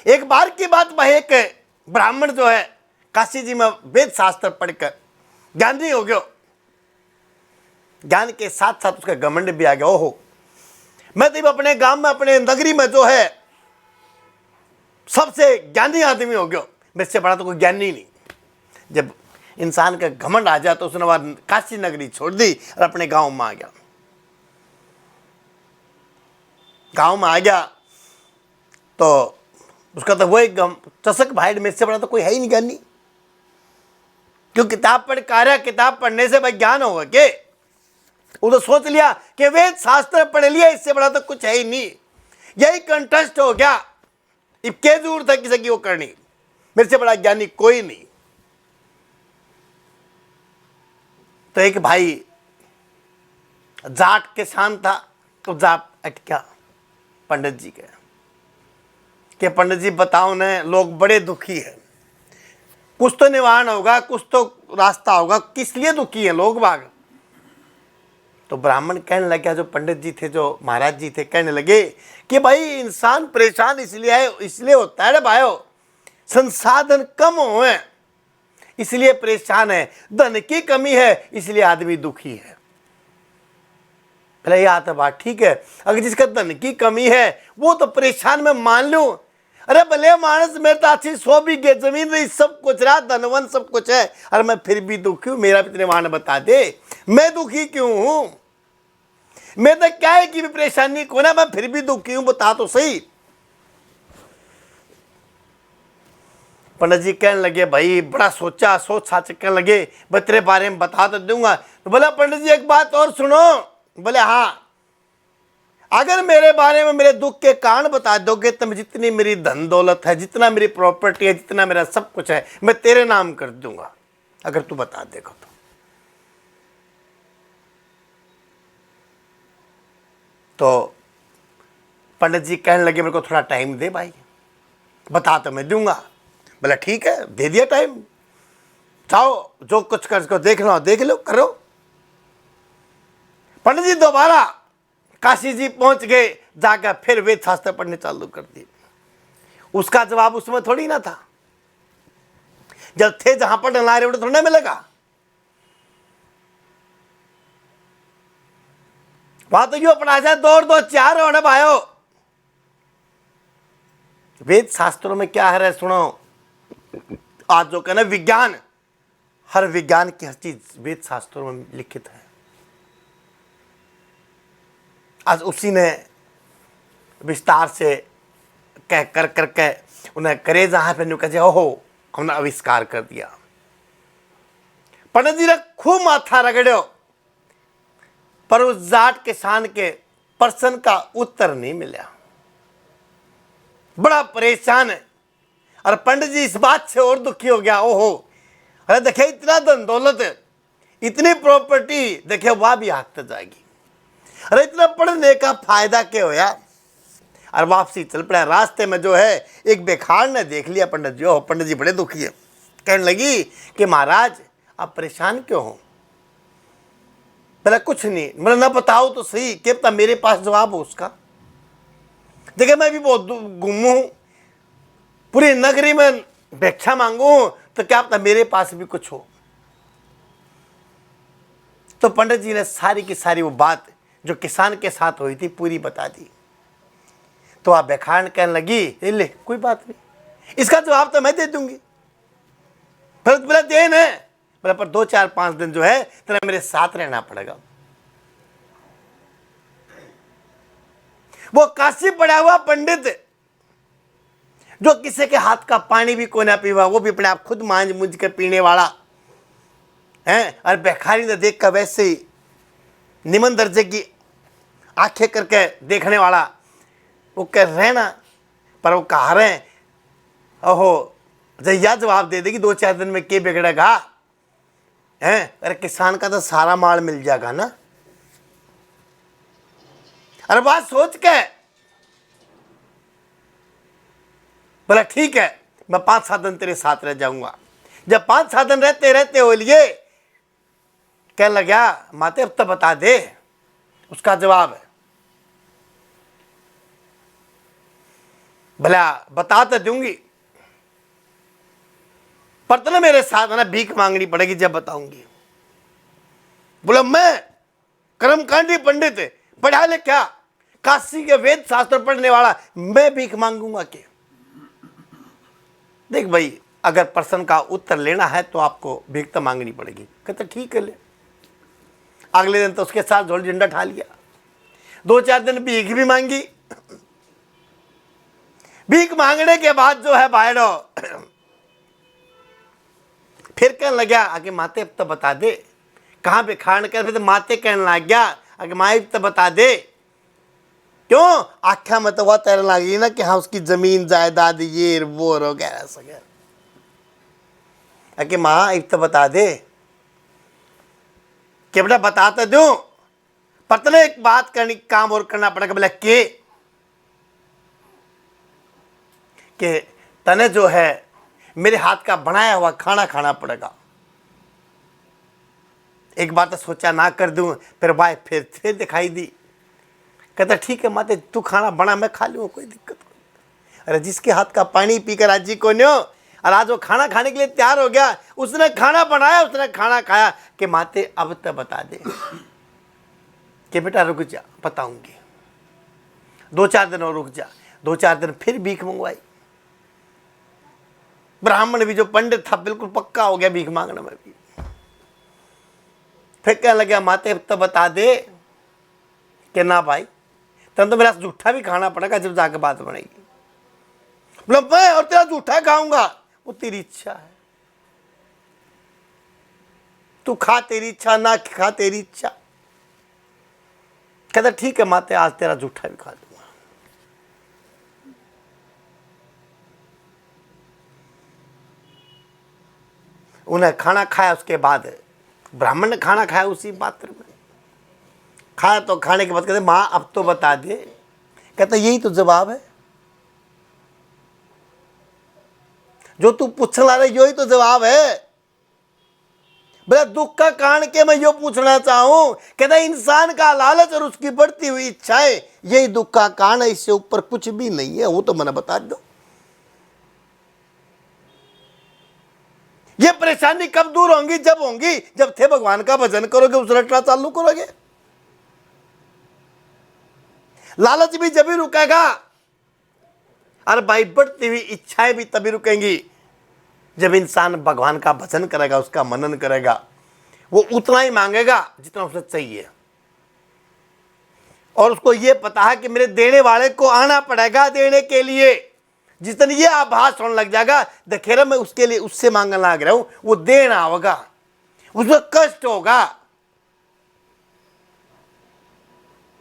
एक बार की बात, वह एक ब्राह्मण जो है काशी जी में वेद शास्त्र पढ़कर ज्ञानी हो गया। ज्ञान के साथ साथ उसका घमंड भी आ गया। ओहो, मैं तो अपने गांव में, अपने नगरी में जो है सबसे ज्ञानी आदमी हो गया, मेरे से बड़ा तो कोई ज्ञानी नहीं। जब इंसान का घमंड आ जाए तो उसने वह काशी नगरी छोड़ दी और अपने गांव में आ गया। गांव में आ गया तो उसका तो वही चषक भाई, मेरे से बड़ा तो कोई है ही नहीं ज्ञानी। क्यों किताब पढ़ कार्य, किताब पढ़ने से भाई ज्ञान होगा के? वो तो सोच लिया कि वेद शास्त्र पढ़ लिया, इससे बड़ा तो कुछ है ही नहीं, यही कंटेस्ट हो गया। अब क्या जरूरत है किसी की वो करनी, मेरे से बड़ा ज्ञानी कोई नहीं। तो एक भाई जाट किसान था, तो जाट अटका पंडित जी के पंडित जी बताओ ने, लोग बड़े दुखी हैं, कुछ तो निवारण होगा, कुछ तो रास्ता होगा, किस लिए दुखी है लोग बाग? तो ब्राह्मण कहने लगा, जो पंडित जी थे, जो महाराज जी थे, कहने लगे कि भाई इंसान परेशान इसलिए होता है रे भाइयों, संसाधन कम हुए इसलिए परेशान है, धन की कमी है इसलिए आदमी दुखी है। भले यह तो बात ठीक है, अगर जिसका धन की कमी है वो तो परेशान, मैं मान लूं, अरे भले मानस मेरे तो अच्छी 100 बीघे जमीन रही, सब कुछ रहा, धनवन सब कुछ है, और मैं फिर भी दुखी हूं, मेरा भी निर्माण बता दे, मैं दुखी क्यों हूं? मैं तो क्या है कि भी परेशानी को ना, मैं फिर भी दुखी हूं, बता तो सही। पंडित जी कहने लगे, भाई बड़ा सोचा, सोच साच कहने लगे, भाई तेरे बारे में बता तो दूंगा। तो बोला पंडित जी एक बात और सुनो। बोले हाँ, अगर मेरे बारे में मेरे दुख के कारण बता दोगे तो मैं जितनी मेरी धन दौलत है, जितना मेरी प्रॉपर्टी है, जितना मेरा सब कुछ है, मैं तेरे नाम कर दूंगा, अगर तू बता देगा तो। पंडित जी कहने लगे, मेरे को थोड़ा टाइम दे भाई, बता तो मैं दूंगा। बोला ठीक है, दे दिया टाइम, जाओ जो कुछ कर देख लो, देख लो, करो। पंडित जी दोबारा काशी जी पहुंच गए, जाकर फिर वेद शास्त्र पढ़ने चालू कर दिए। उसका जवाब उसमें थोड़ी ना था, जब थे जहां पढ़ने ला रहे थोड़ा मिलेगा, वहां तो यू अपना जाए दौड़ दो चार होने भाइयों। वेद शास्त्रों में क्या है सुनो, आज जो कहना विज्ञान, हर विज्ञान की हर चीज वेद शास्त्रों में लिखित है। आज उसी ने विस्तार से कह कर करके उन्हें करे जहां पे कहे, ओहो हमने आविष्कार कर दिया। पंडित जी ने खूब माथा रगड़ो, पर उस जाट किसान के प्रश्न का उत्तर नहीं मिला। बड़ा परेशान है, और पंडित जी इस बात से और दुखी हो गया। ओहो, अरे देखे इतना धन दौलत, इतनी प्रॉपर्टी, देखे वह भी हाथ तक जाएगी, अरे इतना पढ़ने का फायदा क्या होया? और वापसी चल पड़ा। रास्ते में जो है एक बेखार ने देख लिया पंडित जी। ओह, पंडित जी बड़े दुखी है, कहने लगी कि महाराज आप परेशान क्यों हो? बोला कुछ नहीं। मतलब ना बताओ तो सही, क्या पता मेरे पास जवाब हो उसका। देखिए मैं भी बहुत गुम हूं, पूरी नगरी में भिक्षा मांगू, तो क्या पता मेरे पास भी कुछ हो। तो पंडित जी ने सारी की सारी वो बात जो किसान के साथ हुई थी पूरी बता दी। तो आप बेखान कहने लगी, ले कोई बात नहीं, इसका जवाब तो मैं दे दूंगी। फिर बोला देन है, बोला पर 2-4-5 दिन जो है तेरा मेरे साथ रहना पड़ेगा। वो काशी पड़ा हुआ पंडित जो किसी के हाथ का पानी भी कोई ना पीवा, वो भी अपने आप खुद मांझ मुंझ के पीने वाला है, और बेखारी ने देख कर वैसे ही निम्न दर्जे की आंखें करके देखने वाला, वो कह रहना, पर वो कहा रहे ओहो जया जवाब दे देगी 2-4 दिन में क्या बिगड़ेगा है? अरे किसान का तो सारा माल मिल जाएगा ना। अरे बात सोच के बोला ठीक है, मैं 5-7 दिन तेरे साथ रह जाऊंगा। जब 5-7 दिन रहते रहते हो लिए कहने लगा, माते अब तो बता दे उसका जवाब है। भला बता तो दूंगी, पर तो ना मेरे साथ है ना भीख मांगनी पड़ेगी जब बताऊंगी। बोला मैं कर्मकांडी पंडित पढ़ा ले क्या, काशी के वेद शास्त्र पढ़ने वाला, मैं भीख मांगूंगा क्या? देख भाई, अगर प्रश्न का उत्तर लेना है तो आपको भीख तो मांगनी पड़ेगी। कहते ठीक है ले। अगले दिन तो उसके साथ झोल झंडा ठा लिया। 2-4 दिन भीख भी मांगी। भीख मांगने के बाद जो है भाईडो फिर कहने लगा आगे माते अब तो बता दे कहाँ पे खान कर, फिर तो माते कहने लग गया आगे माँ अब तो बता दे। क्यों? आख्या में तो वह तैरने लगी ना कि हाँ उसकी जमीन जायदाद ये वो वगैरह सगैरह। आगे माँ अब तो बता दे कि बेटा बता तो दूं, पर तने एक बात करनी, काम और करना पड़ेगा। बोला कि तने जो है मेरे हाथ का बनाया हुआ खाना खाना पड़ेगा। एक बार तो सोचा ना कर दूं, फिर भाई फिर दिखाई दी। कहता ठीक है माते तू खाना बना मैं खा लूँगा, कोई दिक्कत नहीं। अरे जिसके हाथ का पानी पीकर आज जी को न्यो, और आज वो खाना खाने के लिए तैयार हो गया, उसने खाना बनाया, उसने खाना खाया। कि माते अब तो बता दे कि बेटा रुक जा बताऊंगी। 2-4 दिन और रुक जा। 2-4 दिन फिर भीख मंगवाई। ब्राह्मण भी जो पंडित था बिल्कुल पक्का हो गया भीख मांगने में भी। फिर कहने लगा माते अब तो बता दे कि ना भाई तब तो मेरा जूठा भी खाना पड़ेगा जब जाके बात बनेगी। बोला मैं और तेरा जूठा खाऊंगा, वो तेरी इच्छा है, तू खा तेरी इच्छा, ना खा तेरी इच्छा। कहता ठीक है माते आज तेरा जूठा भी खा दूंगा। उन्हें खाना खाया, उसके बाद ब्राह्मण ने खाना खाया उसी पात्र में। खाया तो खाने के बाद कहते माँ अब तो बता दे। कहता यही तो जवाब है जो तू पूछने ला रहे, यही तो जवाब है। बोला दुख का कारण के मैं यो पूछना चाहूं। कहता इंसान का लालच और उसकी बढ़ती हुई इच्छाएं यही दुख का कारण है, इससे ऊपर कुछ भी नहीं है। वो तो मैंने बता दो। ये परेशानी कब दूर होंगी? जब होंगी जब थे भगवान का भजन करोगे, उस रटना चालू करोगे। लालच भी जब ही रुकेगा, और भाई बढ़ती हुई इच्छाएं भी तभी रुकेंगी जब इंसान भगवान का भजन करेगा, उसका मनन करेगा। वो उतना ही मांगेगा जितना उसे चाहिए, और उसको ये पता है कि मेरे देने वाले को आना पड़ेगा देने के लिए। जितनी ये आभास होने लग जाएगा देखेरा मैं उसके लिए उससे मांगने लग रहा हूं, वो देना होगा, उसको कष्ट होगा।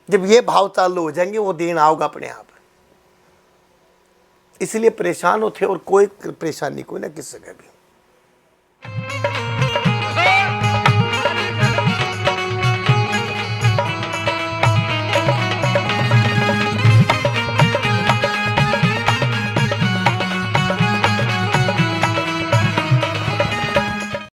जब ये भाव चालू हो जाएंगे वो देना होगा अपने आप। इसलिए परेशान होते और कोई परेशानी कोई ना किसी का भी।